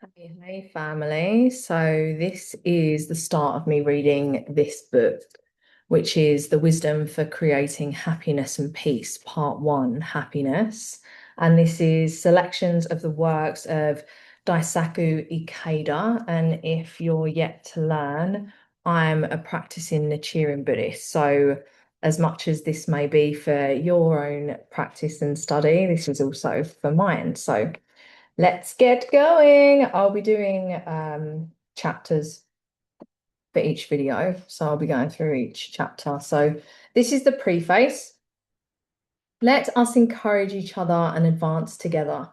Hey, family. So, this is the start of me reading this book, which is The Wisdom for Creating Happiness and Peace, Part One, Happiness. And this is selections of the works of Daisaku Ikeda. And if you're yet to learn, I'm a practicing Nichiren Buddhist. So, as much as this may be for your own practice and study, this is also for mine. So, let's get going. I'll be doing chapters for each video. So I'll be going through each chapter. So this is the preface. Let us encourage each other and advance together.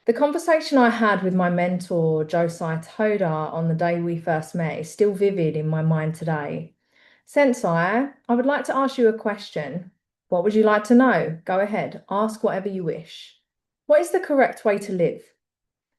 The conversation I had with my mentor, Josai Toda, on the day we first met is still vivid in my mind today. Sensei, I would like to ask you a question. What would you like to know? Go ahead, ask whatever you wish. What is the correct way to live?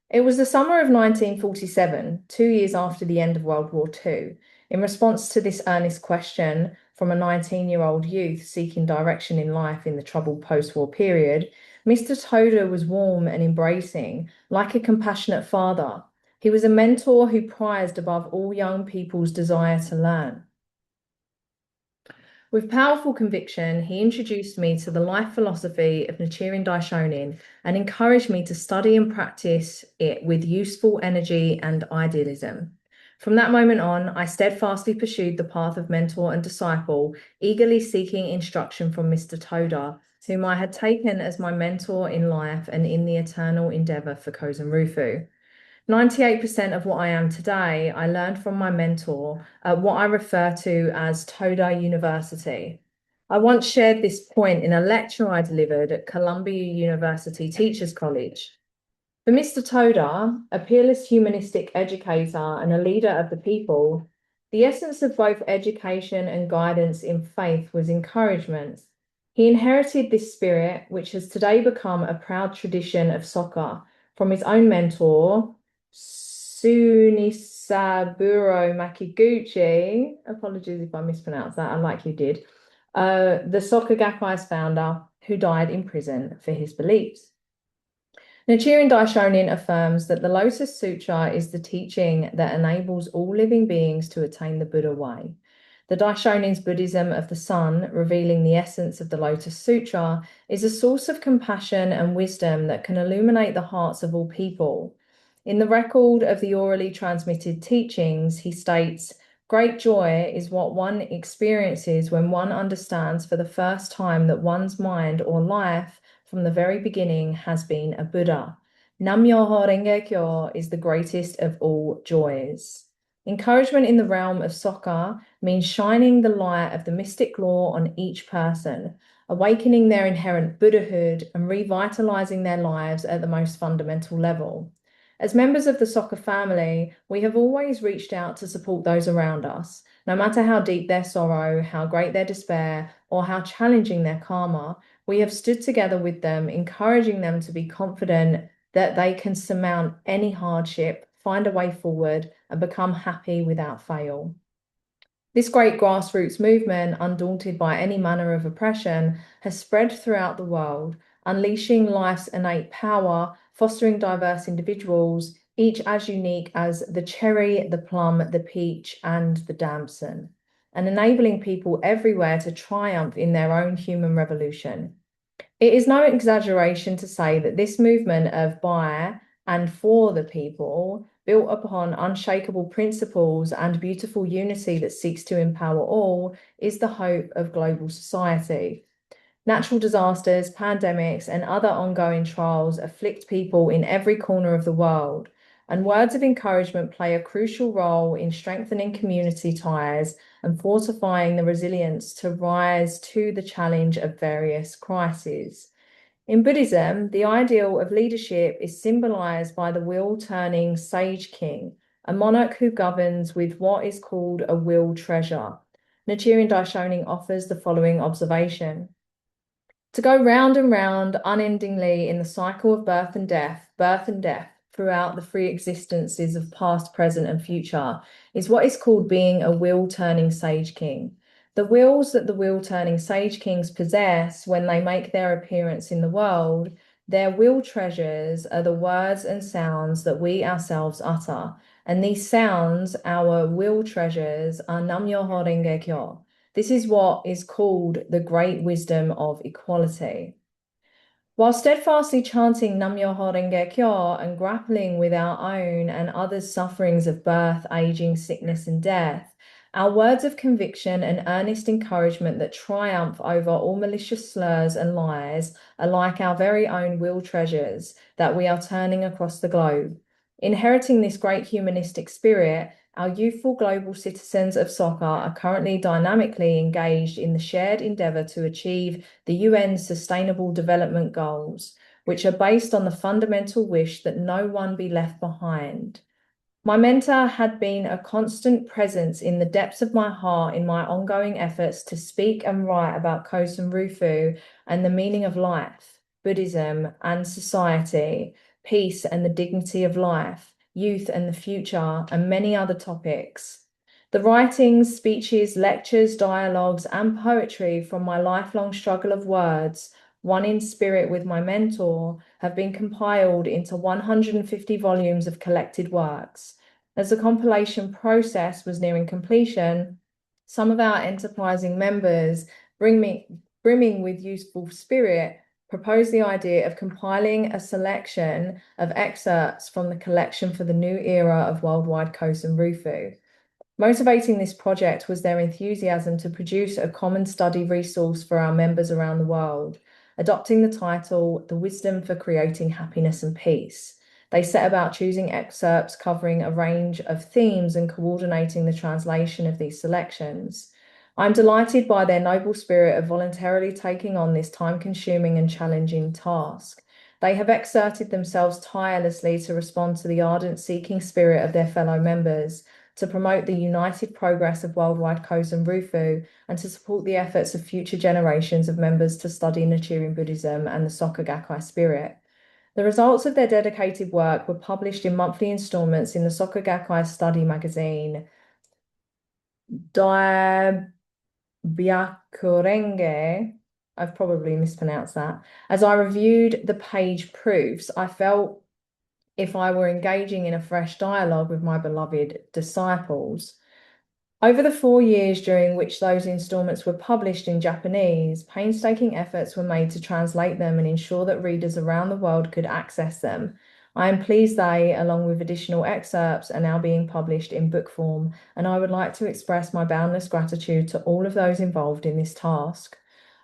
It was the summer of 1947, 2 years after the end of World War II. In response to this earnest question from a 19-year-old youth seeking direction in life in the troubled post-war period, Mr. Toda was warm and embracing, like a compassionate father. He was a mentor who prized above all young people's desire to learn. With powerful conviction, he introduced me to the life philosophy of Nichiren Daishonin and encouraged me to study and practice it with useful energy and idealism. From that moment on, I steadfastly pursued the path of mentor and disciple, eagerly seeking instruction from Mr. Toda, whom I had taken as my mentor in life and in the eternal endeavor for Kozen Rufu. 98% of what I am today, I learned from my mentor at what I refer to as Toda University. I once shared this point in a lecture I delivered at Columbia University Teachers College. For Mr. Toda, a peerless humanistic educator and a leader of the people, the essence of both education and guidance in faith was encouragement. He inherited this spirit, which has today become a proud tradition of Soka, from his own mentor, Sunisaburo Makiguchi. Apologies if I mispronounced that. I likely did. The Soka Gakkai's founder, who died in prison for his beliefs. Nichiren Daishonin affirms that the Lotus Sutra is the teaching that enables all living beings to attain the Buddha way. The Daishonin's Buddhism of the Sun, revealing the essence of the Lotus Sutra, is a source of compassion and wisdom that can illuminate the hearts of all people. In the record of the orally transmitted teachings, he states, "Great joy is what one experiences when one understands for the first time that one's mind or life from the very beginning has been a Buddha. Nam-myoho-renge-kyo is the greatest of all joys." Encouragement in the realm of Soka means shining the light of the mystic law on each person, awakening their inherent Buddhahood and revitalizing their lives at the most fundamental level. As members of the Soka family, we have always reached out to support those around us, no matter how deep their sorrow, how great their despair, or how challenging their karma. We have stood together with them, encouraging them to be confident that they can surmount any hardship, find a way forward, and become happy without fail. This great grassroots movement, undaunted by any manner of oppression, has spread throughout the world, unleashing life's innate power, fostering diverse individuals, each as unique as the cherry, the plum, the peach, and the damson, and enabling people everywhere to triumph in their own human revolution. It is no exaggeration to say that this movement of by and for the people, built upon unshakable principles and beautiful unity that seeks to empower all, is the hope of global society. Natural disasters, pandemics, and other ongoing trials afflict people in every corner of the world, and words of encouragement play a crucial role in strengthening community ties and fortifying the resilience to rise to the challenge of various crises. In Buddhism, the ideal of leadership is symbolized by the wheel-turning sage king, a monarch who governs with what is called a will treasure. Nichiren Daishonin offers the following observation. To go round and round unendingly in the cycle of birth and death, throughout the three existences of past, present, and future, is what is called being a wheel-turning sage king. The wheels that the wheel-turning sage kings possess when they make their appearance in the world, Their will treasures are the words and sounds that we ourselves utter. And these sounds, our will treasures, are Nam-myoho-renge-kyo. This is what is called the great wisdom of equality. While steadfastly chanting Nam-myoho-renge-kyo and grappling with our own and others' sufferings of birth, aging, sickness, and death, our words of conviction and earnest encouragement that triumph over all malicious slurs and lies are like our very own will treasures that we are turning across the globe. Inheriting this great humanistic spirit, our youthful global citizens of Soka are currently dynamically engaged in the shared endeavour to achieve the UN's Sustainable Development Goals, which are based on the fundamental wish that no one be left behind. My mentor had been a constant presence in the depths of my heart in my ongoing efforts to speak and write about Kosen Rufu and the meaning of life, Buddhism and society, peace and the dignity of life, youth and the future, and many other topics. The writings, speeches, lectures, dialogues, and poetry from my lifelong struggle of words, one in spirit with my mentor, have been compiled into 150 volumes of collected works. As the compilation process was nearing completion, some of our enterprising members, brimming with youthful spirit, proposed the idea of compiling a selection of excerpts from the collection for the new era of worldwide Kosen Rufu. Motivating this project was their enthusiasm to produce a common study resource for our members around the world, adopting the title, The Wisdom for Creating Happiness and Peace. They set about choosing excerpts covering a range of themes and coordinating the translation of these selections. I'm delighted by their noble spirit of voluntarily taking on this time-consuming and challenging task. They have exerted themselves tirelessly to respond to the ardent seeking spirit of their fellow members, to promote the united progress of worldwide Kosen Rufu, and to support the efforts of future generations of members to study Nichiren Buddhism and the Soka Gakkai spirit. The results of their dedicated work were published in monthly installments in the Soka Gakkai study magazine, Daisaku. I've probably mispronounced that. As I reviewed the page proofs, I felt if I were engaging in a fresh dialogue with my beloved disciples. Over the 4 years during which those installments were published in Japanese, painstaking efforts were made to translate them and ensure that readers around the world could access them. I am pleased they, along with additional excerpts, are now being published in book form, and I would like to express my boundless gratitude to all of those involved in this task.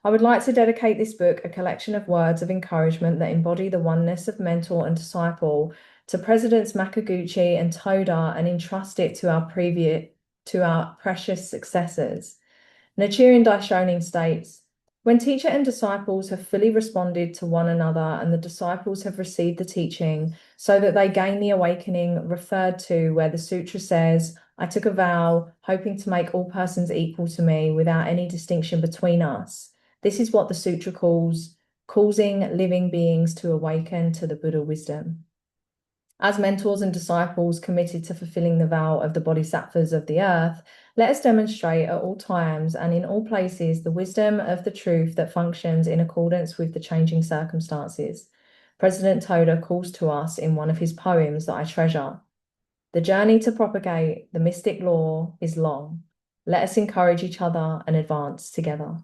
I would like to dedicate this book, a collection of words of encouragement that embody the oneness of mentor and disciple, to Presidents Makaguchi and Toda, and entrust it to our precious successors. Nichiren Daishonin states, when teacher and disciples have fully responded to one another and the disciples have received the teaching so that they gain the awakening referred to where the sutra says, I took a vow, hoping to make all persons equal to me without any distinction between us. This is what the sutra calls causing living beings to awaken to the Buddha wisdom. As mentors and disciples committed to fulfilling the vow of the bodhisattvas of the earth, let us demonstrate at all times and in all places the wisdom of the truth that functions in accordance with the changing circumstances. President Toda calls to us in one of his poems that I treasure. The journey to propagate the mystic law is long. Let us encourage each other and advance together.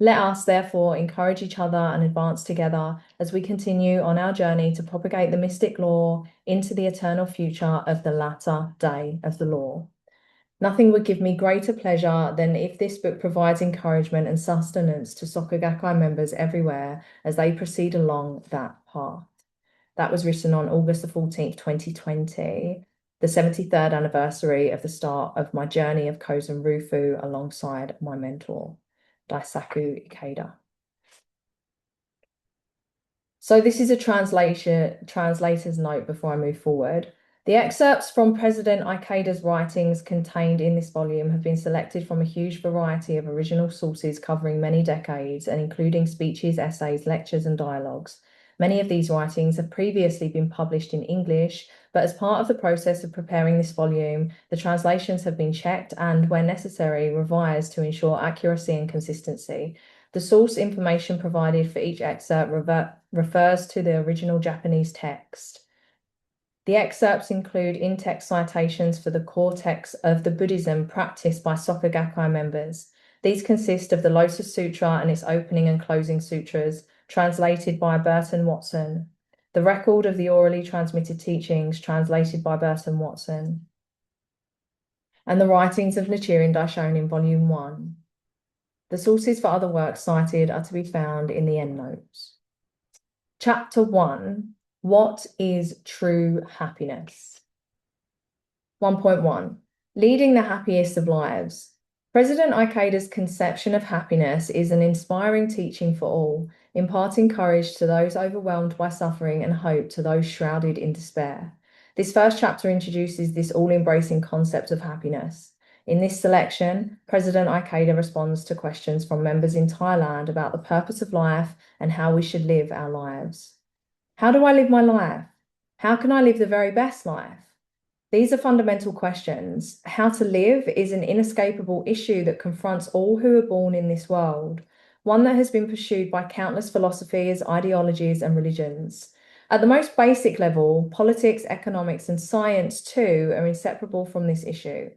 Let us, therefore, encourage each other and advance together as we continue on our journey to propagate the mystic law into the eternal future of the latter day of the law. Nothing would give me greater pleasure than if this book provides encouragement and sustenance to Soka Gakkai members everywhere as they proceed along that path. That was written on August the 14th, 2020, the 73rd anniversary of the start of my journey of Kosen Rufu alongside my mentor, Daisaku Ikeda. So this is a translator's note before I move forward. The excerpts from President Ikeda's writings contained in this volume have been selected from a huge variety of original sources covering many decades and including speeches, essays, lectures, and dialogues. Many of these writings have previously been published in English, but as part of the process of preparing this volume, the translations have been checked and, where necessary, revised to ensure accuracy and consistency. The source information provided for each excerpt refers to the original Japanese text. The excerpts include in-text citations for the core texts of the Buddhism practiced by Soka Gakkai members. These consist of the Lotus Sutra and its opening and closing sutras, translated by Burton Watson. The record of the orally transmitted teachings, translated by Burton Watson. And the writings of Nichiren Daishonin, Volume 1. The sources for other works cited are to be found in the endnotes. Chapter 1. What is true happiness? 1.1. Leading the happiest of lives. President Ikeda's conception of happiness is an inspiring teaching for all, imparting courage to those overwhelmed by suffering and hope to those shrouded in despair. This first chapter introduces this all-embracing concept of happiness. In this selection, President Ikeda responds to questions from members in Thailand about the purpose of life and how we should live our lives. How do I live my life? How can I live the very best life? These are fundamental questions. How to live is an inescapable issue that confronts all who are born in this world, one that has been pursued by countless philosophies, ideologies, and religions. At the most basic level, politics, economics, and science too are inseparable from this issue.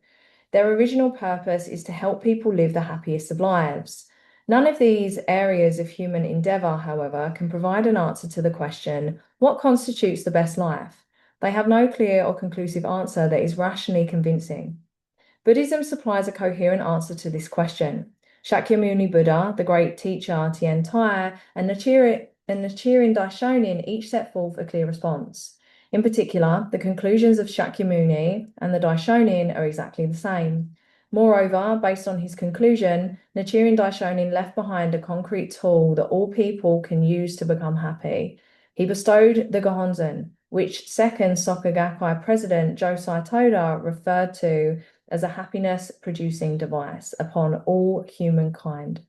Their original purpose is to help people live the happiest of lives. None of these areas of human endeavor, however, can provide an answer to the question, what constitutes the best life? They have no clear or conclusive answer that is rationally convincing. Buddhism supplies a coherent answer to this question. Shakyamuni Buddha, the great teacher Tian Tai, and Nichiren Daishonin each set forth a clear response. In particular, the conclusions of Shakyamuni and the Daishonin are exactly the same. Moreover, based on his conclusion, Nichiren Daishonin left behind a concrete tool that all people can use to become happy. He bestowed the Gohonzon, which second Soka Gakkai president Josai Toda referred to as a happiness-producing device upon all humankind.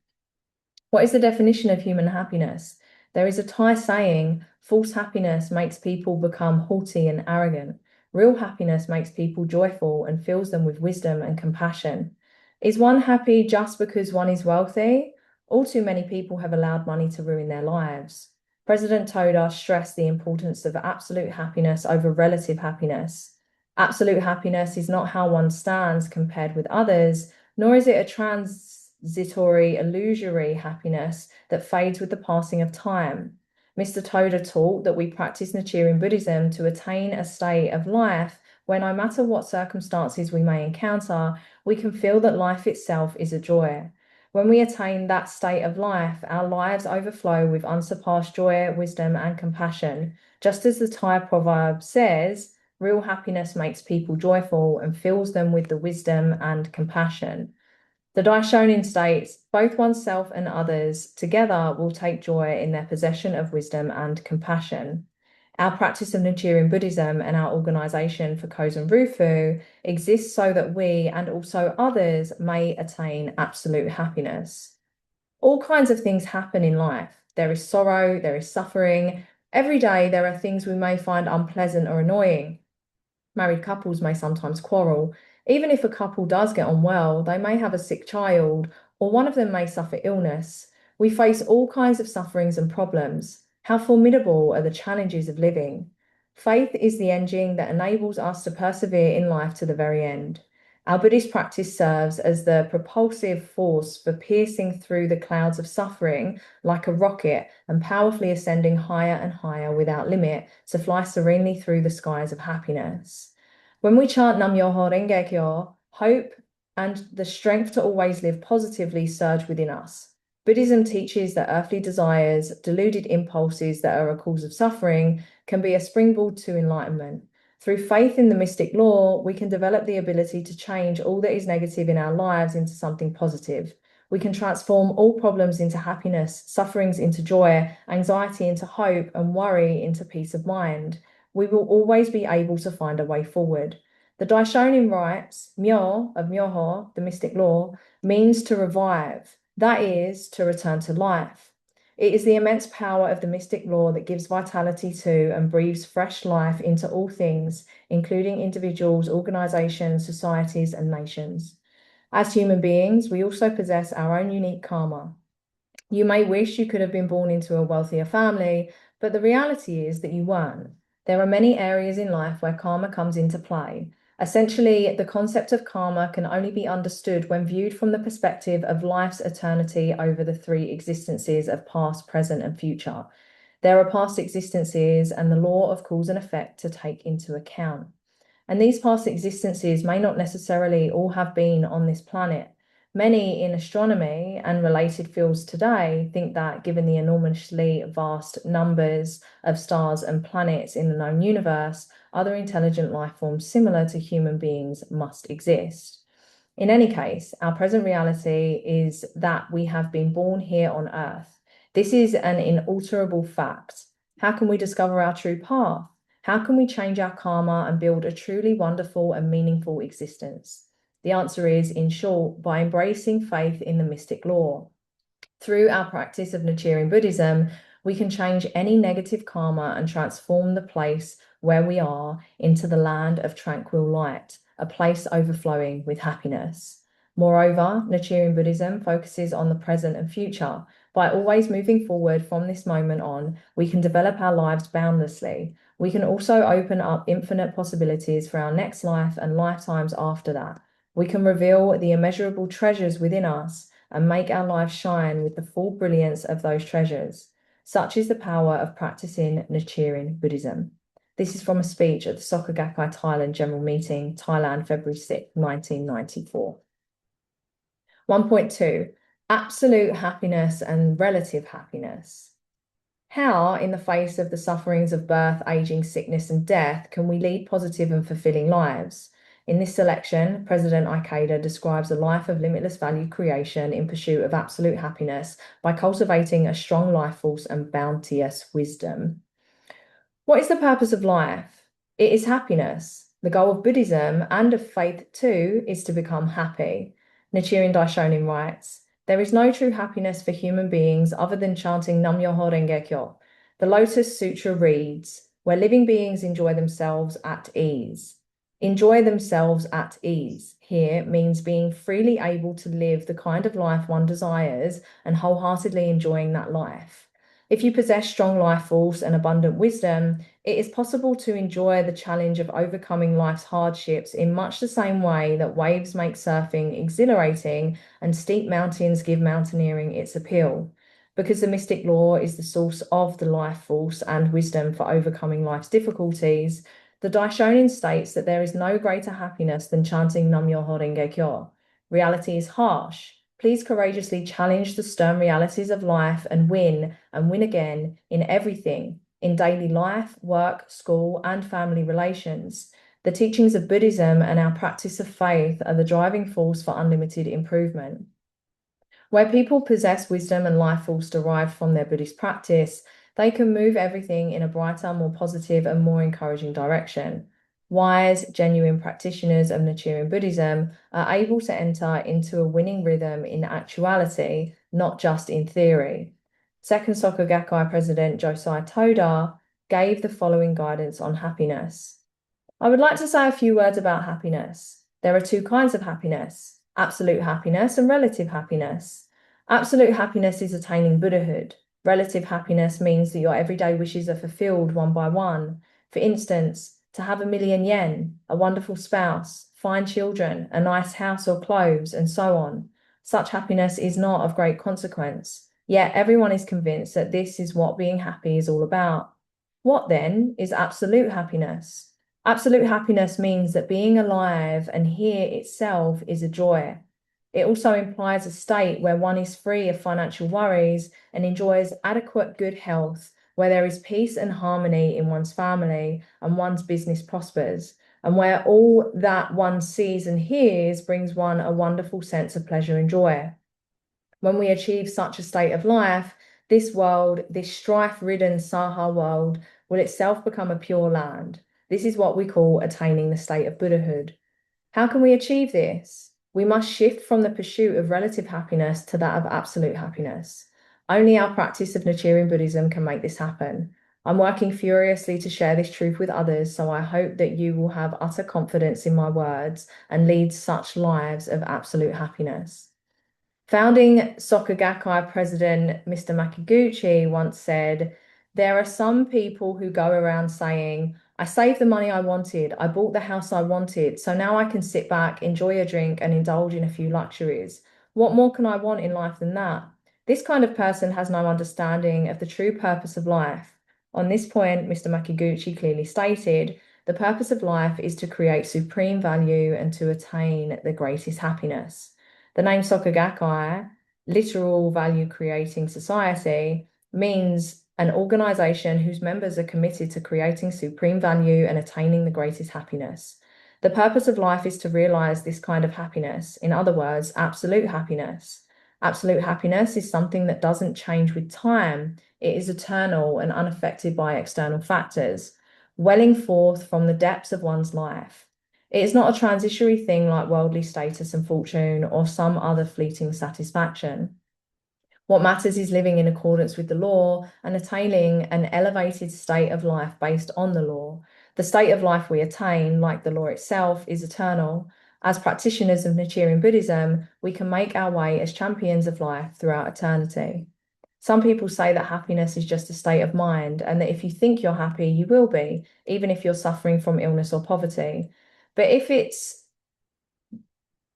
What is the definition of human happiness? There is a Thai saying, false happiness makes people become haughty and arrogant. Real happiness makes people joyful and fills them with wisdom and compassion. Is one happy just because one is wealthy? All too many people have allowed money to ruin their lives. President Toda stressed the importance of absolute happiness over relative happiness. Absolute happiness is not how one stands compared with others, nor is it a transitory, illusory happiness that fades with the passing of time. Mr. Toda taught that we practice Nichiren Buddhism to attain a state of life where no matter what circumstances we may encounter, we can feel that life itself is a joy. When we attain that state of life, our lives overflow with unsurpassed joy, wisdom, and compassion. Just as the Thai proverb says, real happiness makes people joyful and fills them with the wisdom and compassion. The Daishonin states, both oneself and others together will take joy in their possession of wisdom and compassion. Our practice of Nichiren Buddhism and our organization for Kozen Rufu exists so that we and also others may attain absolute happiness. All kinds of things happen in life. There is sorrow, there is suffering. Every day there are things we may find unpleasant or annoying. Married couples may sometimes quarrel. Even if a couple does get on well, they may have a sick child, or one of them may suffer illness. We face all kinds of sufferings and problems. How formidable are the challenges of living? Faith is the engine that enables us to persevere in life to the very end. Our Buddhist practice serves as the propulsive force for piercing through the clouds of suffering like a rocket and powerfully ascending higher and higher without limit to fly serenely through the skies of happiness. When we chant Nam-myoho-renge-kyo, hope and the strength to always live positively surge within us. Buddhism teaches that earthly desires, deluded impulses that are a cause of suffering, can be a springboard to enlightenment. Through faith in the mystic law, we can develop the ability to change all that is negative in our lives into something positive. We can transform all problems into happiness, sufferings into joy, anxiety into hope, and worry into peace of mind. We will always be able to find a way forward. The Daishonin writes, Myo, of Myoho, the mystic law, means to revive, that is, to return to life. It is the immense power of the mystic law that gives vitality to and breathes fresh life into all things, including individuals, organizations, societies, and nations. As human beings, we also possess our own unique karma. You may wish you could have been born into a wealthier family, But the reality is that you weren't. There are many areas in life where karma comes into play. Essentially, the concept of karma can only be understood when viewed from the perspective of life's eternity over the three existences of past, present, and future. There are past existences and the law of cause and effect to take into account. And these past existences may not necessarily all have been on this planet. Many in astronomy and related fields today think that given the enormously vast numbers of stars and planets in the known universe, other intelligent life forms similar to human beings must exist. In any case, our present reality is that we have been born here on Earth. This is an inalterable fact. How can we discover our true path? How can we change our karma and build a truly wonderful and meaningful existence? The answer is, in short, by embracing faith in the mystic law. Through our practice of Nichiren Buddhism, we can change any negative karma and transform the place where we are into the land of tranquil light, a place overflowing with happiness. Moreover, Nichiren Buddhism focuses on the present and future. By always moving forward from this moment on, we can develop our lives boundlessly. We can also open up infinite possibilities for our next life and lifetimes after that. We can reveal the immeasurable treasures within us and make our lives shine with the full brilliance of those treasures. Such is the power of practicing Nichiren Buddhism. This is from a speech at the Soka Gakkai Thailand General Meeting, Thailand, February 6, 1994. 1.2, absolute happiness and relative happiness. How, in the face of the sufferings of birth, aging, sickness, and death, can we lead positive and fulfilling lives? In this selection, President Ikeda describes a life of limitless value creation in pursuit of absolute happiness by cultivating a strong life force and bounteous wisdom. What is the purpose of life? It is happiness. The goal of Buddhism and of faith too is to become happy. Nichiren Daishonin writes, there is no true happiness for human beings other than chanting Nam-myoho-renge-kyo. The Lotus Sutra reads, where living beings enjoy themselves at ease. Enjoy themselves at ease here means being freely able to live the kind of life one desires and wholeheartedly enjoying that life. If you possess strong life force and abundant wisdom, it is possible to enjoy the challenge of overcoming life's hardships in much the same way that waves make surfing exhilarating and steep mountains give mountaineering its appeal. Because the mystic law is the source of the life force and wisdom for overcoming life's difficulties, the Daishonin states that there is no greater happiness than chanting Nam-myoho-renge-kyo. Reality is harsh. Please courageously challenge the stern realities of life and win again in everything, in daily life, work, school, and family relations. The teachings of Buddhism and our practice of faith are the driving force for unlimited improvement. Where people possess wisdom and life force derived from their Buddhist practice, they can move everything in a brighter, more positive, and more encouraging direction. Wise, genuine practitioners of Nichiren Buddhism are able to enter into a winning rhythm in actuality, not just in theory. Second Soka Gakkai President Josai Toda gave the following guidance on happiness. I would like to say a few words about happiness. There are two kinds of happiness, absolute happiness and relative happiness. Absolute happiness is attaining Buddhahood. Relative happiness means that your everyday wishes are fulfilled one by one. For instance, to have 1,000,000 yen, a wonderful spouse, fine children, a nice house or clothes, and so on. Such happiness is not of great consequence, yet everyone is convinced that this is what being happy is all about. What then is absolute happiness? Absolute happiness means that being alive and here itself is a joy. It also implies a state where one is free of financial worries and enjoys adequate good health, where there is peace and harmony in one's family and one's business prospers, and where all that one sees and hears brings one a wonderful sense of pleasure and joy. When we achieve such a state of life, this world, this strife-ridden Saha world, will itself become a pure land. This is what we call attaining the state of Buddhahood. How can we achieve this? We must shift from the pursuit of relative happiness to that of absolute happiness. Only our practice of Nichiren Buddhism can make this happen. I'm working furiously to share this truth with others, so I hope that you will have utter confidence in my words and lead such lives of absolute happiness. Founding Soka Gakkai President Mr. Makiguchi once said, There are some people who go around saying, I saved the money I wanted, I bought the house I wanted, so now I can sit back, enjoy a drink, and indulge in a few luxuries. What more can I want in life than that? This kind of person has no understanding of the true purpose of life. On this point, Mr. Makiguchi clearly stated, the purpose of life is to create supreme value and to attain the greatest happiness. The name Soka Gakkai, literal value creating society, means an organization whose members are committed to creating supreme value and attaining the greatest happiness. The purpose of life is to realize this kind of happiness. In other words, absolute happiness. Absolute happiness is something that doesn't change with time. It is eternal and unaffected by external factors, welling forth from the depths of one's life. It is not a transitory thing like worldly status and fortune or some other fleeting satisfaction. What matters is living in accordance with the law and attaining an elevated state of life based on the law. The state of life we attain, like the law itself, is eternal. As practitioners of Nichiren Buddhism, we can make our way as champions of life throughout eternity. Some people say that happiness is just a state of mind, and that if you think you're happy, you will be, even if you're suffering from illness or poverty. But if it's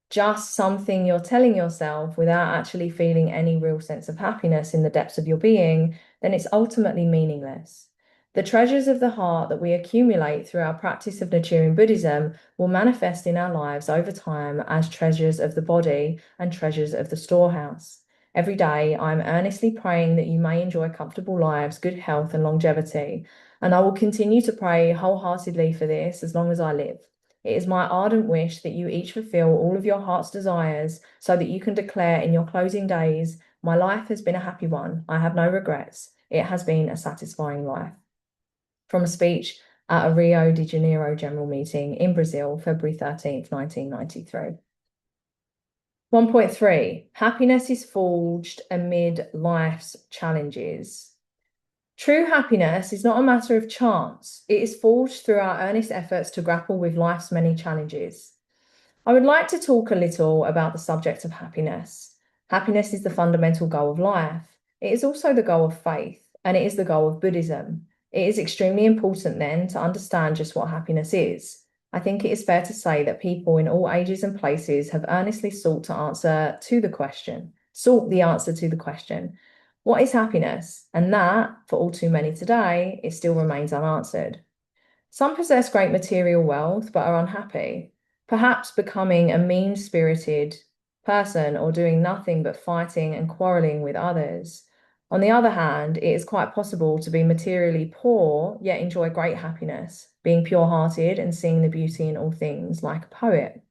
just something you're telling yourself without actually feeling any real sense of happiness in the depths of your being, then it's ultimately meaningless. The treasures of the heart that we accumulate through our practice of Nichiren Buddhism will manifest in our lives over time as treasures of the body and treasures of the storehouse. Every day, I'm earnestly praying that you may enjoy comfortable lives, good health, and longevity, and I will continue to pray wholeheartedly for this as long as I live. It is my ardent wish that you each fulfill all of your heart's desires so that you can declare in your closing days, my life has been a happy one. I have no regrets. It has been a satisfying life. From a speech at a Rio de Janeiro general meeting in Brazil, February 13th, 1993. 1.3, happiness is forged amid life's challenges. True happiness is not a matter of chance. It is forged through our earnest efforts to grapple with life's many challenges. I would like to talk a little about the subject of happiness. Happiness is the fundamental goal of life. It is also the goal of faith, and it is the goal of Buddhism. It is extremely important then to understand just what happiness is. I think it is fair to say that people in all ages and places have earnestly sought the answer to the question. What is happiness? And that, for all too many today, it still remains unanswered. Some possess great material wealth but are unhappy, perhaps becoming a mean-spirited person or doing nothing but fighting and quarreling with others. On the other hand, it is quite possible to be materially poor yet enjoy great happiness, being pure-hearted and seeing the beauty in all things, like a poet.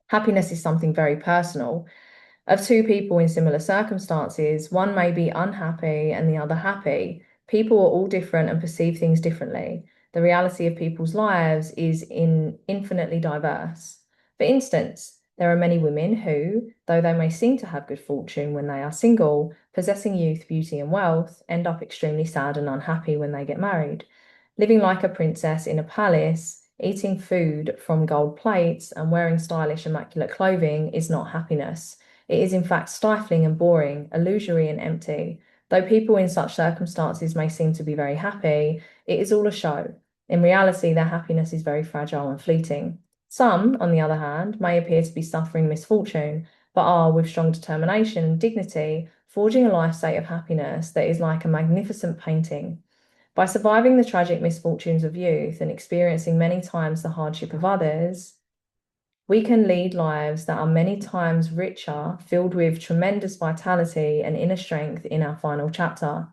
Happiness is something very personal. Of two people in similar circumstances, one may be unhappy and the other happy. People are all different and perceive things differently. The reality of people's lives is infinitely diverse. For instance, there are many women who, though they may seem to have good fortune when they are single, possessing youth, beauty, and wealth, end up extremely sad and unhappy when they get married. Living like a princess in a palace, eating food from gold plates, and wearing stylish, immaculate clothing is not happiness. It is in fact stifling and boring, illusory and empty. Though people in such circumstances may seem to be very happy, it is all a show. In reality, their happiness is very fragile and fleeting. Some, on the other hand, may appear to be suffering misfortune, but are, with strong determination and dignity, forging a life state of happiness that is like a magnificent painting. By surviving the tragic misfortunes of youth and experiencing many times the hardship of others, we can lead lives that are many times richer, filled with tremendous vitality and inner strength in our final chapter.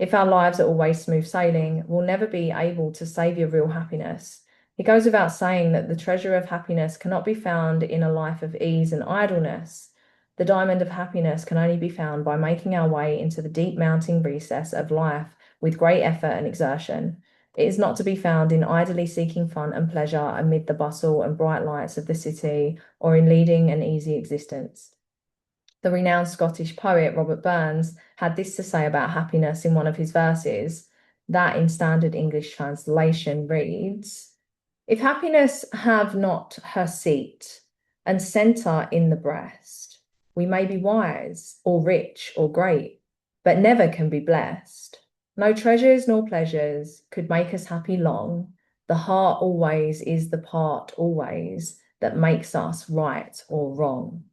If our lives are always smooth sailing, we'll never be able to savor real happiness. It goes without saying that the treasure of happiness cannot be found in a life of ease and idleness. The diamond of happiness can only be found by making our way into the deep mountain recess of life with great effort and exertion. It is not to be found in idly seeking fun and pleasure amid the bustle and bright lights of the city or in leading an easy existence. The renowned Scottish poet Robert Burns had this to say about happiness in one of his verses, that in standard English translation reads, "If happiness have not her seat and centre in the breast, we may be wise or rich or great, but never can be blessed. No treasures nor pleasures could make us happy long. The heart always is the part always that makes us right or wrong.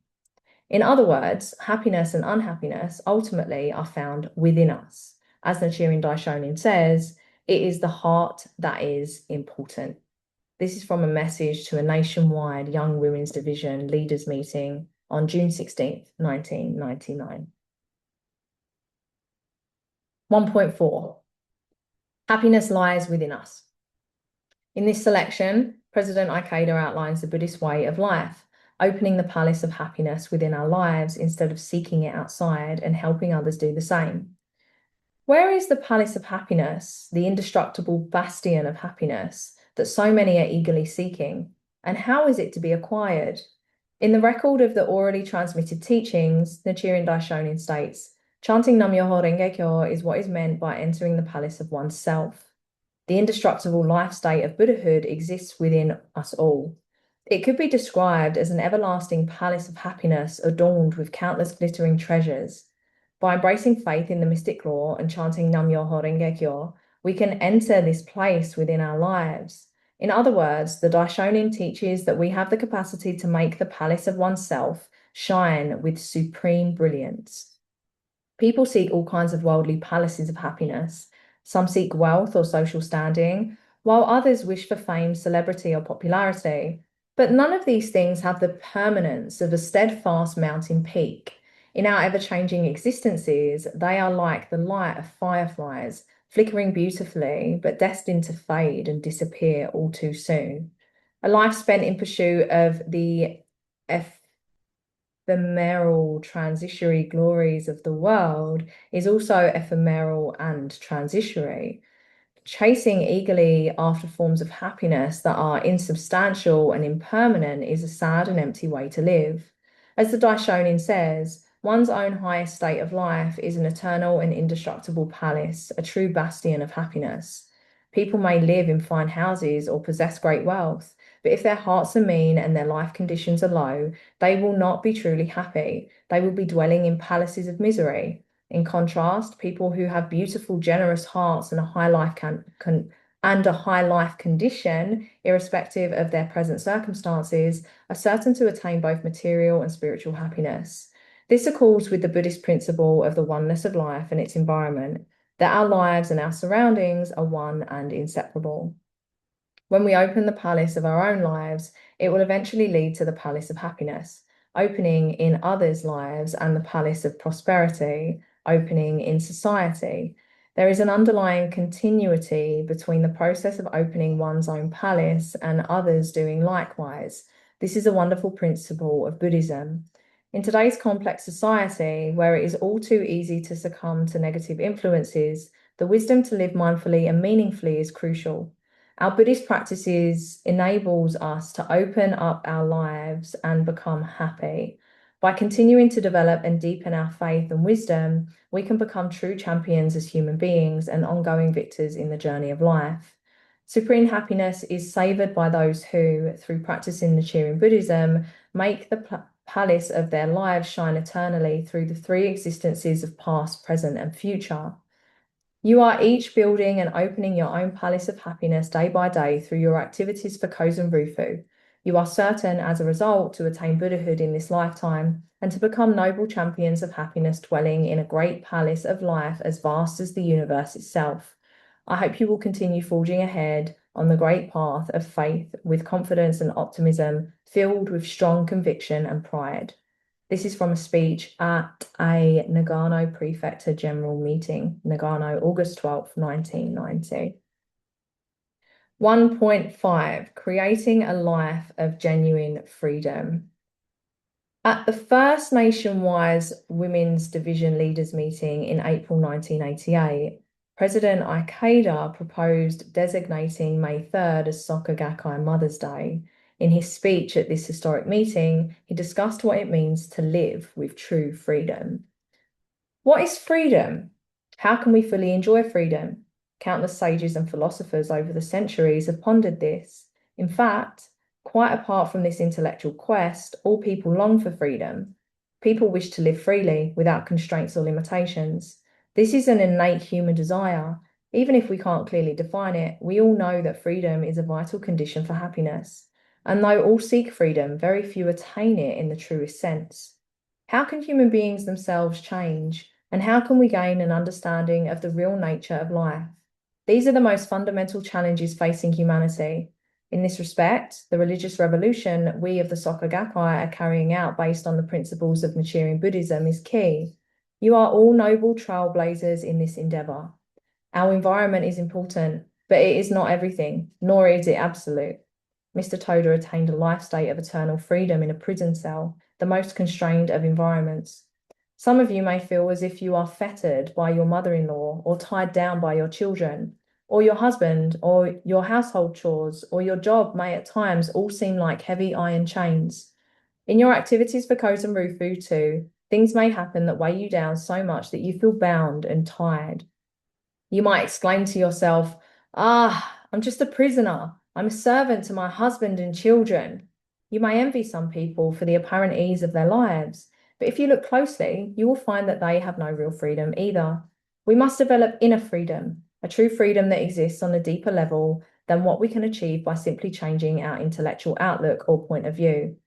In other words, happiness and unhappiness ultimately are found within us. As Nichiren Daishonin says, it is the heart that is important. This is from a message to a nationwide Young Women's Division leaders meeting on June 16th, 1999. 1.4. Happiness lies within us. In this selection, President Ikeda outlines the Buddhist way of life, opening the palace of happiness within our lives instead of seeking it outside and helping others do the same. Where is the palace of happiness, the indestructible bastion of happiness that so many are eagerly seeking? And how is it to be acquired? In the record of the orally transmitted teachings, Nichiren Daishonin states, chanting Nam-myoho-renge-kyo is what is meant by entering the palace of oneself. The indestructible life state of Buddhahood exists within us all. It could be described as an everlasting palace of happiness adorned with countless glittering treasures. By embracing faith in the mystic law and chanting Nam-myoho-renge-kyo, we can enter this place within our lives. In other words, the Daishonin teaches that we have the capacity to make the palace of oneself shine with supreme brilliance. People seek all kinds of worldly palaces of happiness. Some seek wealth or social standing, while others wish for fame, celebrity, or popularity. But none of these things have the permanence of a steadfast mountain peak. In our ever-changing existences, they are like the light of fireflies, flickering beautifully, but destined to fade and disappear all too soon. A life spent in pursuit of the ephemeral transitory glories of the world is also ephemeral and transitory. Chasing eagerly after forms of happiness that are insubstantial and impermanent is a sad and empty way to live. As the Daishonin says, one's own highest state of life is an eternal and indestructible palace, a true bastion of happiness. People may live in fine houses or possess great wealth, but if their hearts are mean and their life conditions are low, they will not be truly happy. They will be dwelling in palaces of misery. In contrast, people who have beautiful, generous hearts and a high life condition, irrespective of their present circumstances, are certain to attain both material and spiritual happiness. This accords with the Buddhist principle of the oneness of life and its environment, that our lives and our surroundings are one and inseparable. When we open the palace of our own lives, it will eventually lead to the palace of happiness, opening in others' lives, and the palace of prosperity, opening in society. There is an underlying continuity between the process of opening one's own palace and others doing likewise. This is a wonderful principle of Buddhism. In today's complex society, where it is all too easy to succumb to negative influences, the wisdom to live mindfully and meaningfully is crucial. Our Buddhist practices enables us to open up our lives and become happy. By continuing to develop and deepen our faith and wisdom, we can become true champions as human beings and ongoing victors in the journey of life. Supreme happiness is savored by those who, through practicing Nichiren Buddhism, make the palace of their lives shine eternally through the three existences of past, present, and future. You are each building and opening your own palace of happiness day by day through your activities for Kozen Rufu. You are certain, as a result, to attain Buddhahood in this lifetime and to become noble champions of happiness dwelling in a great palace of life as vast as the universe itself. I hope you will continue forging ahead on the great path of faith with confidence and optimism, filled with strong conviction and pride. This is from a speech at a Nagano Prefecture General Meeting, Nagano, August 12, 1990. 1.5, creating a life of genuine freedom. At the first nationwide Women's Division Leaders Meeting in April 1988, President Ikeda proposed designating May 3rd as Soka Gakkai Mother's Day. In his speech at this historic meeting, he discussed what it means to live with true freedom. What is freedom? How can we fully enjoy freedom? Countless sages and philosophers over the centuries have pondered this. In fact, quite apart from this intellectual quest, all people long for freedom. People wish to live freely, without constraints or limitations. This is an innate human desire. Even if we can't clearly define it, we all know that freedom is a vital condition for happiness. And though all seek freedom, very few attain it in the truest sense. How can human beings themselves change? And how can we gain an understanding of the real nature of life? These are the most fundamental challenges facing humanity. In this respect, the religious revolution we of the Soka Gakkai are carrying out based on the principles of Nichiren Buddhism is key. You are all noble trailblazers in this endeavor. Our environment is important, but it is not everything, nor is it absolute. Mr. Toda attained a life state of eternal freedom in a prison cell, the most constrained of environments. Some of you may feel as if you are fettered by your mother-in-law or tied down by your children, or your husband, or your household chores, or your job may at times all seem like heavy iron chains. In your activities for Kozen Rufu too, things may happen that weigh you down so much that you feel bound and tired. You might exclaim to yourself, I'm just a prisoner. I'm a servant to my husband and children. You may envy some people for the apparent ease of their lives, but if you look closely, you will find that they have no real freedom either. We must develop inner freedom, a true freedom that exists on a deeper level than what we can achieve by simply changing our intellectual outlook or point of view.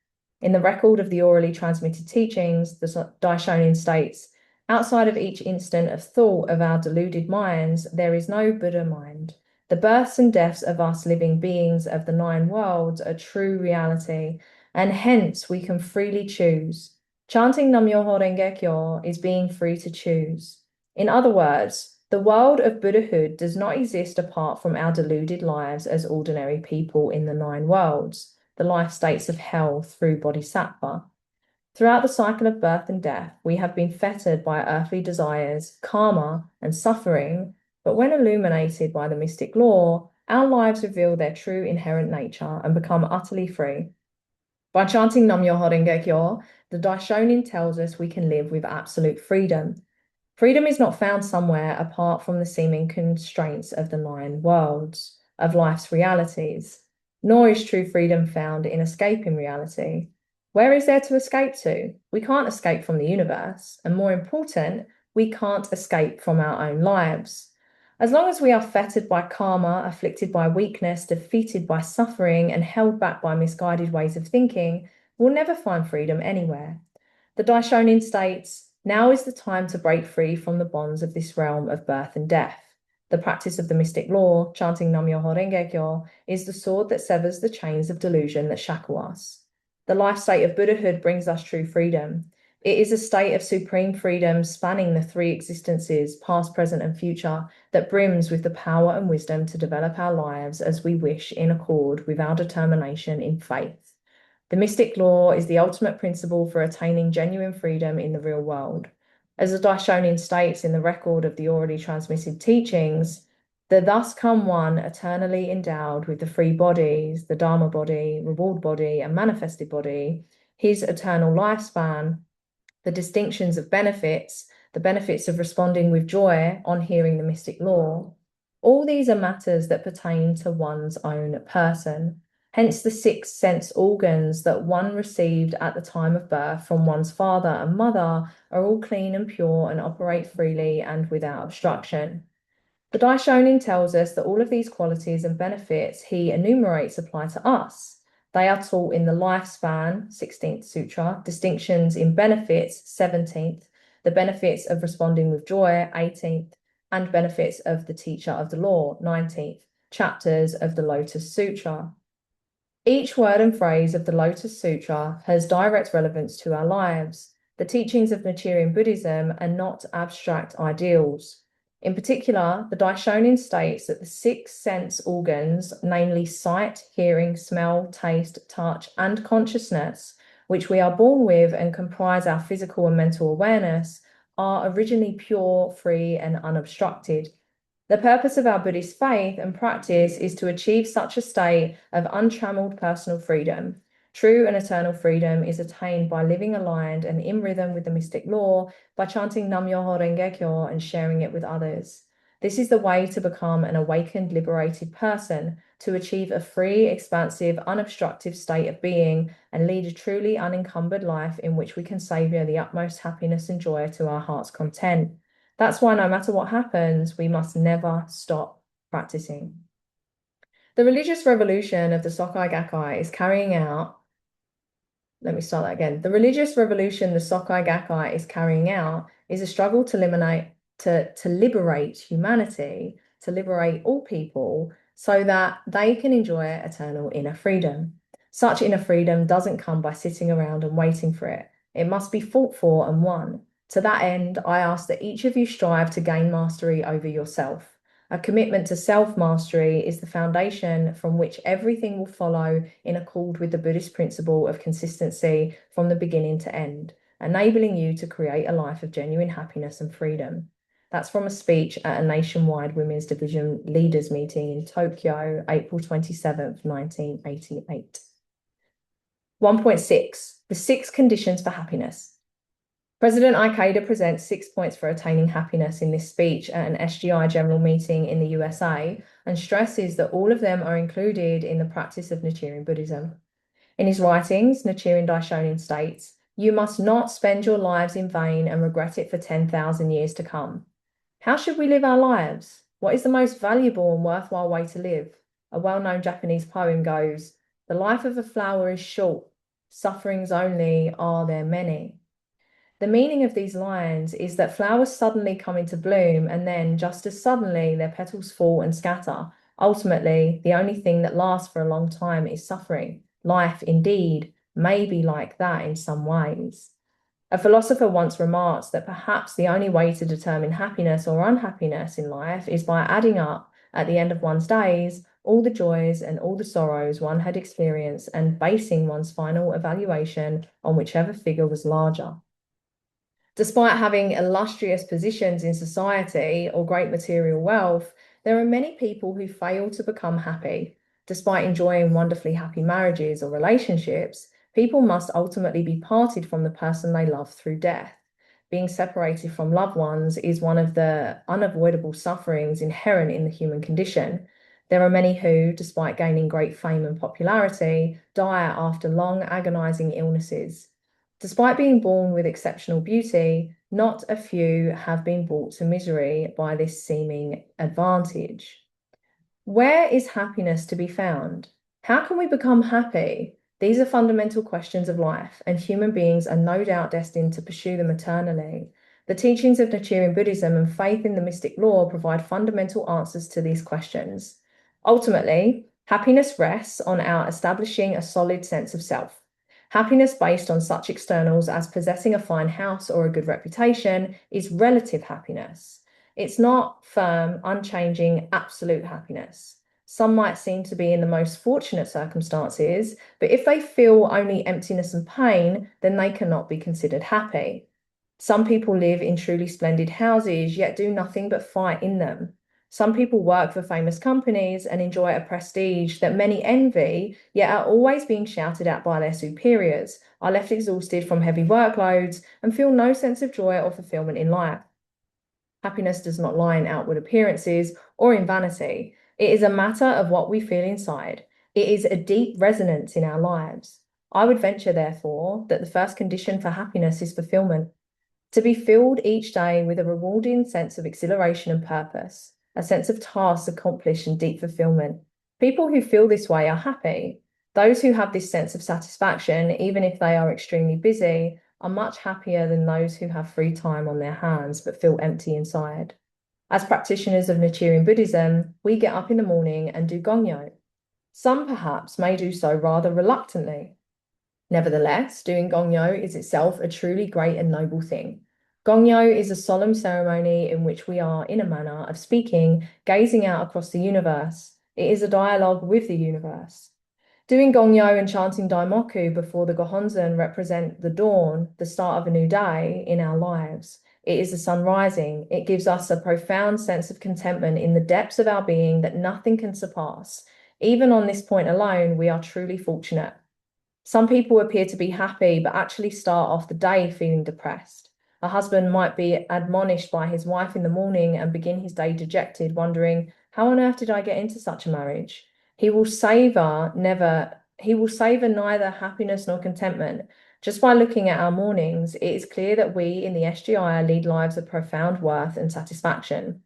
In the record of the orally transmitted teachings, the Daishonin states, outside of each instant of thought of our deluded minds, there is no Buddha mind. The births and deaths of us living beings of the 9 worlds are true reality, and hence we can freely choose. Chanting Nam-myoho-renge-kyo is being free to choose. In other words, the world of Buddhahood does not exist apart from our deluded lives as ordinary people in the 9 worlds, the life states of hell through bodhisattva. Throughout the cycle of birth and death, we have been fettered by earthly desires, karma, and suffering, but when illuminated by the mystic law, our lives reveal their true inherent nature and become utterly free. By chanting Nam-myoho-renge-kyo, the Daishonin tells us we can live with absolute freedom. Freedom is not found somewhere apart from the seeming constraints of the 9 worlds, of life's realities, nor is true freedom found in escaping reality. Where is there to escape to? We can't escape from the universe, and more important, we can't escape from our own lives. As long as we are fettered by karma, afflicted by weakness, defeated by suffering, and held back by misguided ways of thinking, we'll never find freedom anywhere. The Daishonin states, now is the time to break free from the bonds of this realm of birth and death. The practice of the mystic law, chanting Nam-myoho-renge-kyo, is the sword that severs the chains of delusion that shackle us. The life state of Buddhahood brings us true freedom. It is a state of supreme freedom spanning the 3 existences, past, present, and future, that brims with the power and wisdom to develop our lives as we wish in accord with our determination in faith. The mystic law is the ultimate principle for attaining genuine freedom in the real world. As the Daishonin states in the record of the orally transmitted teachings, the thus come one eternally endowed with the 3 bodies, the Dharma body, reward body, and manifested body, his eternal lifespan, the distinctions of benefits, the benefits of responding with joy on hearing the mystic law. All these are matters that pertain to one's own person. Hence the 6 sense organs that one received at the time of birth from one's father and mother are all clean and pure and operate freely and without obstruction. The Daishonin tells us that all of these qualities and benefits he enumerates apply to us. They are taught in the Lifespan, 16th Sutra, Distinctions in Benefits, 17th, the Benefits of Responding with Joy, 18th, and Benefits of the Teacher of the Law, 19th, chapters of the Lotus Sutra. Each word and phrase of the Lotus Sutra has direct relevance to our lives. The teachings of Nichiren Buddhism are not abstract ideals. In particular, the Daishonin states that the 6 sense organs, namely sight, hearing, smell, taste, touch, and consciousness, which we are born with and comprise our physical and mental awareness, are originally pure, free, and unobstructed. The purpose of our Buddhist faith and practice is to achieve such a state of untrammeled personal freedom. True and eternal freedom is attained by living aligned and in rhythm with the mystic law, by chanting Nam-myoho-renge-kyo and sharing it with others. This is the way to become an awakened, liberated person, to achieve a free, expansive, unobstructive state of being and lead a truly unencumbered life in which we can savor the utmost happiness and joy to our heart's content. That's why no matter what happens, we must never stop practicing. The religious revolution of the Sokai Gakkai is carrying out. Let me start that again. The religious revolution the Sokai Gakkai is carrying out is a struggle to liberate humanity, to liberate all people, so that they can enjoy eternal inner freedom. Such inner freedom doesn't come by sitting around and waiting for it. It must be fought for and won. To that end, I ask that each of you strive to gain mastery over yourself. A commitment to self-mastery is the foundation from which everything will follow in accord with the Buddhist principle of consistency from the beginning to end, enabling you to create a life of genuine happiness and freedom. That's from a speech at a nationwide Women's Division Leaders Meeting in Tokyo, April 27th, 1988. 1.6, the 6 conditions for happiness. President Ikeda presents 6 points for attaining happiness in this speech at an SGI general meeting in the USA and stresses that all of them are included in the practice of Nichiren Buddhism. In his writings, Nichiren Daishonin states, "You must not spend your lives in vain and regret it for 10,000 years to come." How should we live our lives? What is the most valuable and worthwhile way to live? A well-known Japanese poem goes, "The life of a flower is short, sufferings only are there many." The meaning of these lines is that flowers suddenly come into bloom and then, just as suddenly, their petals fall and scatter. Ultimately, the only thing that lasts for a long time is suffering. Life, indeed, may be like that in some ways. A philosopher once remarked that perhaps the only way to determine happiness or unhappiness in life is by adding up, at the end of one's days, all the joys and all the sorrows one had experienced and basing one's final evaluation on whichever figure was larger. Despite having illustrious positions in society or great material wealth, there are many people who fail to become happy. Despite enjoying wonderfully happy marriages or relationships, people must ultimately be parted from the person they love through death. Being separated from loved ones is one of the unavoidable sufferings inherent in the human condition. There are many who, despite gaining great fame and popularity, die after long, agonizing illnesses. Despite being born with exceptional beauty, not a few have been brought to misery by this seeming advantage. Where is happiness to be found? How can we become happy? These are fundamental questions of life, and human beings are no doubt destined to pursue them eternally. The teachings of Nichiren Buddhism and faith in the mystic law provide fundamental answers to these questions. Ultimately, happiness rests on our establishing a solid sense of self. Happiness based on such externals as possessing a fine house or a good reputation is relative happiness. It's not firm, unchanging, absolute happiness. Some might seem to be in the most fortunate circumstances, but if they feel only emptiness and pain, then they cannot be considered happy. Some people live in truly splendid houses, yet do nothing but fight in them. Some people work for famous companies and enjoy a prestige that many envy, yet are always being shouted at by their superiors, are left exhausted from heavy workloads, and feel no sense of joy or fulfillment in life. Happiness does not lie in outward appearances or in vanity. It is a matter of what we feel inside. It is a deep resonance in our lives. I would venture, therefore, that the first condition for happiness is fulfillment. To be filled each day with a rewarding sense of exhilaration and purpose, a sense of tasks accomplished and deep fulfillment. People who feel this way are happy. Those who have this sense of satisfaction, even if they are extremely busy, are much happier than those who have free time on their hands but feel empty inside. As practitioners of Nichiren Buddhism, we get up in the morning and do gongyo. Some perhaps may do so rather reluctantly. Nevertheless, doing gongyo is itself a truly great and noble thing. Gongyo is a solemn ceremony in which we are, in a manner of speaking, gazing out across the universe. It is a dialogue with the universe. Doing gongyo and chanting daimoku before the gohonzon represent the dawn, the start of a new day in our lives. It is the sun rising. It gives us a profound sense of contentment in the depths of our being that nothing can surpass. Even on this point alone, we are truly fortunate. Some people appear to be happy, but actually start off the day feeling depressed. A husband might be admonished by his wife in the morning and begin his day dejected, wondering, how on earth did I get into such a marriage? He will savor neither happiness nor contentment. Just by looking at our mornings, it is clear that we in the SGI lead lives of profound worth and satisfaction.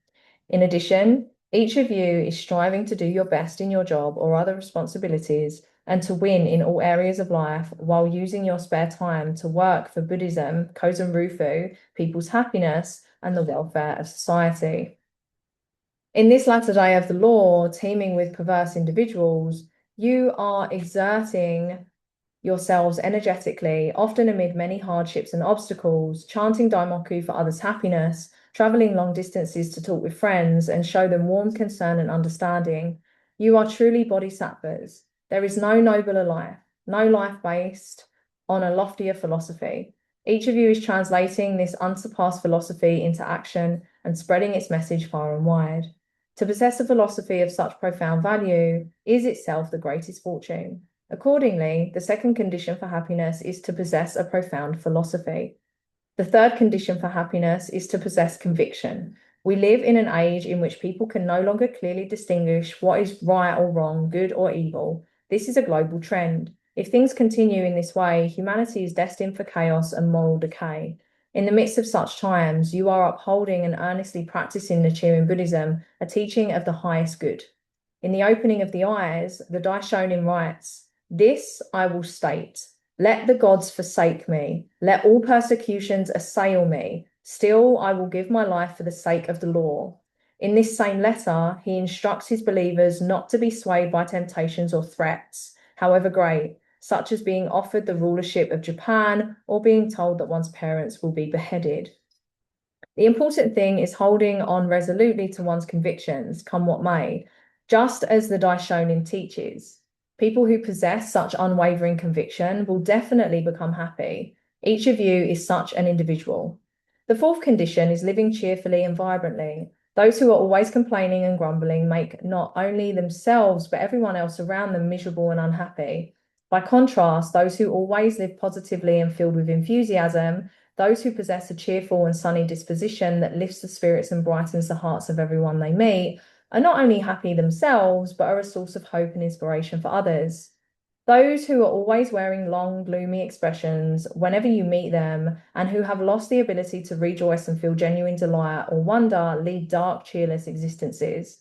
In addition, each of you is striving to do your best in your job or other responsibilities and to win in all areas of life while using your spare time to work for Buddhism, Kozen Rufu, people's happiness, and the welfare of society. In this latter day of the law, teeming with perverse individuals, you are exerting yourselves energetically, often amid many hardships and obstacles, chanting Daimoku for others' happiness, traveling long distances to talk with friends and show them warm concern and understanding. You are truly bodhisattvas. There is no nobler life, no life based on a loftier philosophy. Each of you is translating this unsurpassed philosophy into action and spreading its message far and wide. To possess a philosophy of such profound value is itself the greatest fortune. Accordingly, the second condition for happiness is to possess a profound philosophy. The third condition for happiness is to possess conviction. We live in an age in which people can no longer clearly distinguish what is right or wrong, good or evil. This is a global trend. If things continue in this way, humanity is destined for chaos and moral decay. In the midst of such times, you are upholding and earnestly practicing Nichiren Buddhism, a teaching of the highest good. In the opening of the eyes, the Daishonin writes, "This I will state. Let the gods forsake me. Let all persecutions assail me. Still, I will give my life for the sake of the law." In this same letter, he instructs his believers not to be swayed by temptations or threats, however great, such as being offered the rulership of Japan or being told that one's parents will be beheaded. The important thing is holding on resolutely to one's convictions, come what may, just as the Daishonin teaches. People who possess such unwavering conviction will definitely become happy. Each of you is such an individual. The fourth condition is living cheerfully and vibrantly. Those who are always complaining and grumbling make not only themselves but everyone else around them miserable and unhappy. By contrast, those who always live positively and filled with enthusiasm, those who possess a cheerful and sunny disposition that lifts the spirits and brightens the hearts of everyone they meet, are not only happy themselves, but are a source of hope and inspiration for others. Those who are always wearing long, gloomy expressions whenever you meet them and who have lost the ability to rejoice and feel genuine delight or wonder lead dark, cheerless existences.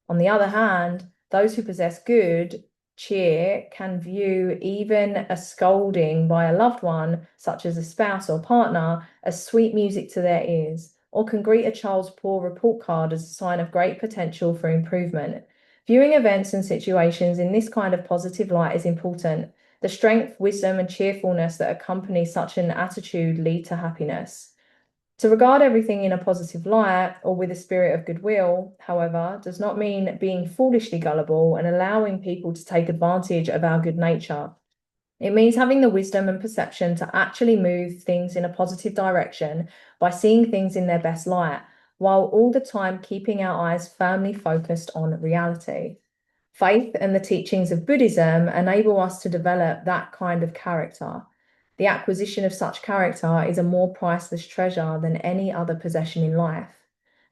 On the other hand, those who possess good cheer can view even a scolding by a loved one, such as a spouse or partner, as sweet music to their ears, or can greet a child's poor report card as a sign of great potential for improvement. Viewing events and situations in this kind of positive light is important. The strength, wisdom, and cheerfulness that accompany such an attitude lead to happiness. To regard everything in a positive light or with a spirit of goodwill, however, does not mean being foolishly gullible and allowing people to take advantage of our good nature. It means having the wisdom and perception to actually move things in a positive direction by seeing things in their best light, while all the time keeping our eyes firmly focused on reality. Faith and the teachings of Buddhism enable us to develop that kind of character. The acquisition of such character is a more priceless treasure than any other possession in life.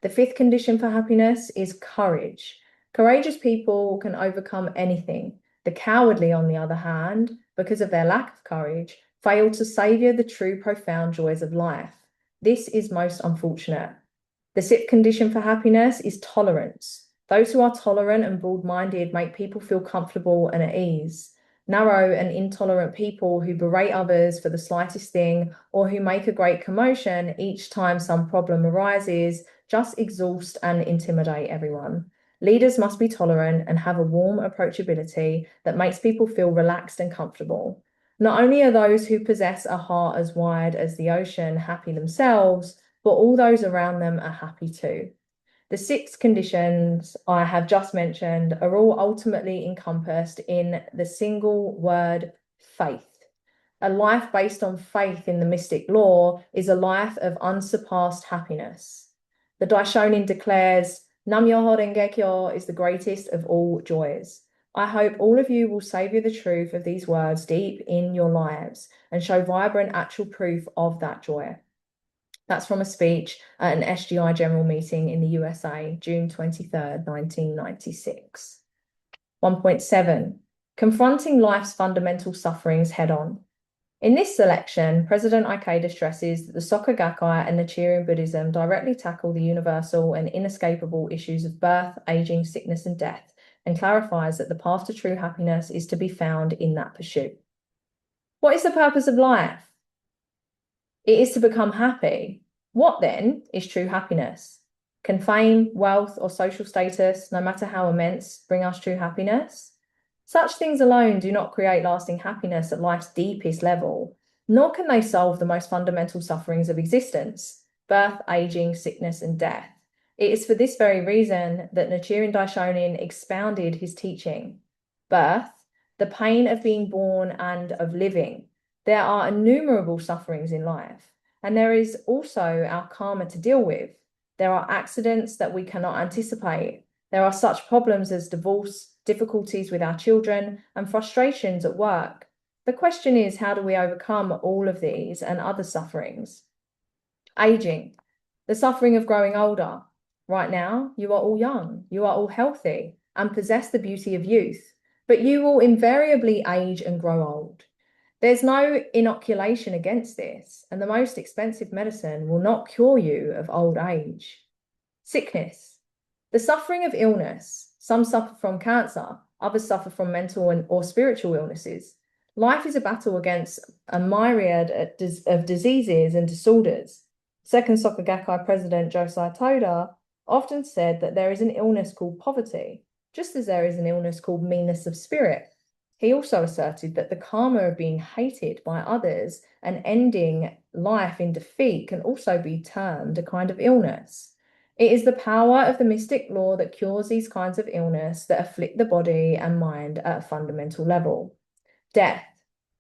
The fifth condition for happiness is courage. Courageous people can overcome anything. The cowardly, on the other hand, because of their lack of courage, fail to savor the true profound joys of life. This is most unfortunate. The sixth condition for happiness is tolerance. Those who are tolerant and broad-minded make people feel comfortable and at ease. Narrow and intolerant people who berate others for the slightest thing or who make a great commotion each time some problem arises just exhaust and intimidate everyone. Leaders must be tolerant and have a warm approachability that makes people feel relaxed and comfortable. Not only are those who possess a heart as wide as the ocean happy themselves, but all those around them are happy too. The six conditions I have just mentioned are all ultimately encompassed in the single word faith. A life based on faith in the mystic law is a life of unsurpassed happiness. The Daishonin declares, Nam-myoho-renge-kyo is the greatest of all joys. I hope all of you will savor the truth of these words deep in your lives and show vibrant actual proof of that joy. That's from a speech at an SGI general meeting in the USA, June 23rd, 1996. 1.7, confronting life's fundamental sufferings head on. In this selection, President Ikeda stresses that the Soka Gakkai and Nichiren Buddhism directly tackle the universal and inescapable issues of birth, aging, sickness, and death, and clarifies that the path to true happiness is to be found in that pursuit. What is the purpose of life? It is to become happy. What then is true happiness? Can fame, wealth, or social status, no matter how immense, bring us true happiness? Such things alone do not create lasting happiness at life's deepest level, nor can they solve the most fundamental sufferings of existence: birth, aging, sickness, and death. It is for this very reason that Nichiren Daishonin expounded his teaching. Birth, the pain of being born and of living. There are innumerable sufferings in life, and there is also our karma to deal with. There are accidents that we cannot anticipate. There are such problems as divorce, difficulties with our children, and frustrations at work. The question is, how do we overcome all of these and other sufferings? Aging, the suffering of growing older. Right now, you are all young, you are all healthy, and possess the beauty of youth, but you will invariably age and grow old. There's no inoculation against this, and the most expensive medicine will not cure you of old age. Sickness, the suffering of illness. Some suffer from cancer, others suffer from mental or spiritual illnesses. Life is a battle against a myriad of diseases and disorders. Second Soka Gakkai President Josai Toda often said that there is an illness called poverty, just as there is an illness called meanness of spirit. He also asserted that the karma of being hated by others and ending life in defeat can also be termed a kind of illness. It is the power of the mystic law that cures these kinds of illness that afflict the body and mind at a fundamental level. Death.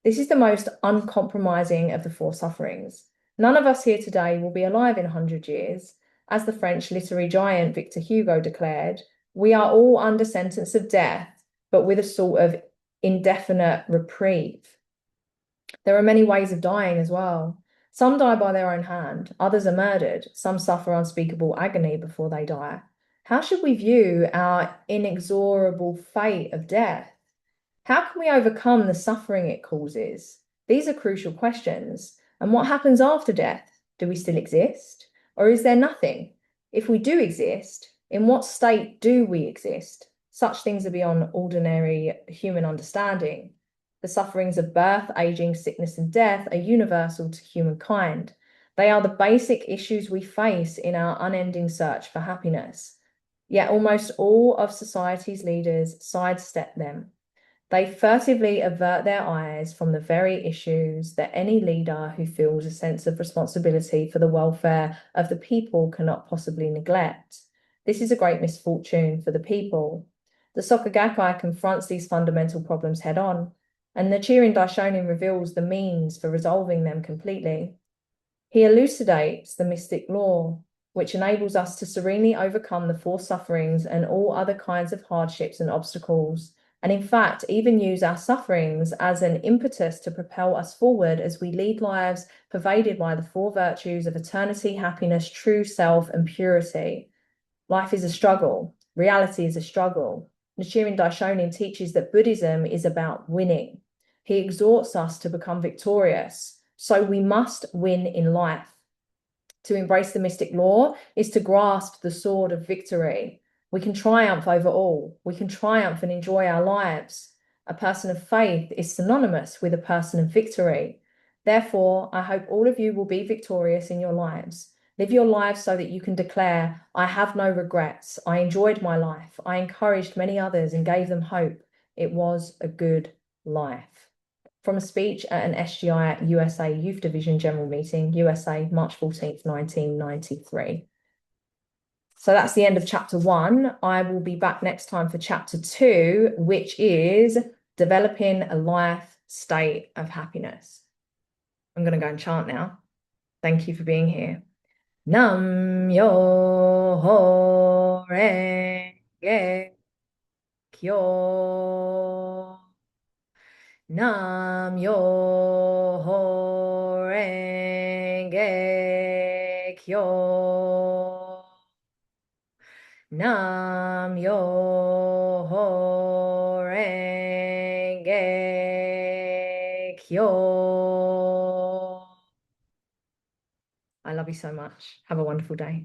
This is the most uncompromising of the four sufferings. None of us here today will be alive in 100 years. As the French literary giant Victor Hugo declared, we are all under sentence of death, but with a sort of indefinite reprieve. There are many ways of dying as well. Some die by their own hand, others are murdered, some suffer unspeakable agony before they die. How should we view our inexorable fate of death? How can we overcome the suffering it causes? These are crucial questions. And what happens after death? Do we still exist? Or is there nothing? If we do exist, in what state do we exist? Such things are beyond ordinary human understanding. The sufferings of birth, aging, sickness, and death are universal to humankind. They are the basic issues we face in our unending search for happiness. Yet almost all of society's leaders sidestep them. They furtively avert their eyes from the very issues that any leader who feels a sense of responsibility for the welfare of the people cannot possibly neglect. This is a great misfortune for the people. The Soka Gakkai confronts these fundamental problems head on, and Nichiren Daishonin reveals the means for resolving them completely. He elucidates the mystic law, which enables us to serenely overcome the four sufferings and all other kinds of hardships and obstacles, and in fact, even use our sufferings as an impetus to propel us forward as we lead lives pervaded by the four virtues of eternity, happiness, true self, and purity. Life is a struggle. Reality is a struggle. Nichiren Daishonin teaches that Buddhism is about winning. He exhorts us to become victorious. So we must win in life. To embrace the mystic law is to grasp the sword of victory. We can triumph over all. We can triumph and enjoy our lives. A person of faith is synonymous with a person of victory. Therefore, I hope all of you will be victorious in your lives. Live your lives so that you can declare, I have no regrets. I enjoyed my life. I encouraged many others and gave them hope. It was a good life. From a speech at an SGI USA Youth Division General Meeting, USA, March 14th, 1993. So that's the end of chapter 1. I will be back next time for chapter 2, which is developing a life state of happiness. I'm going to go and chant now. Thank you for being here. Nam-myoho-renge-kyo. Nam-myoho-renge-kyo. Nam-myoho-renge-kyo. Love you so much. Have a wonderful day.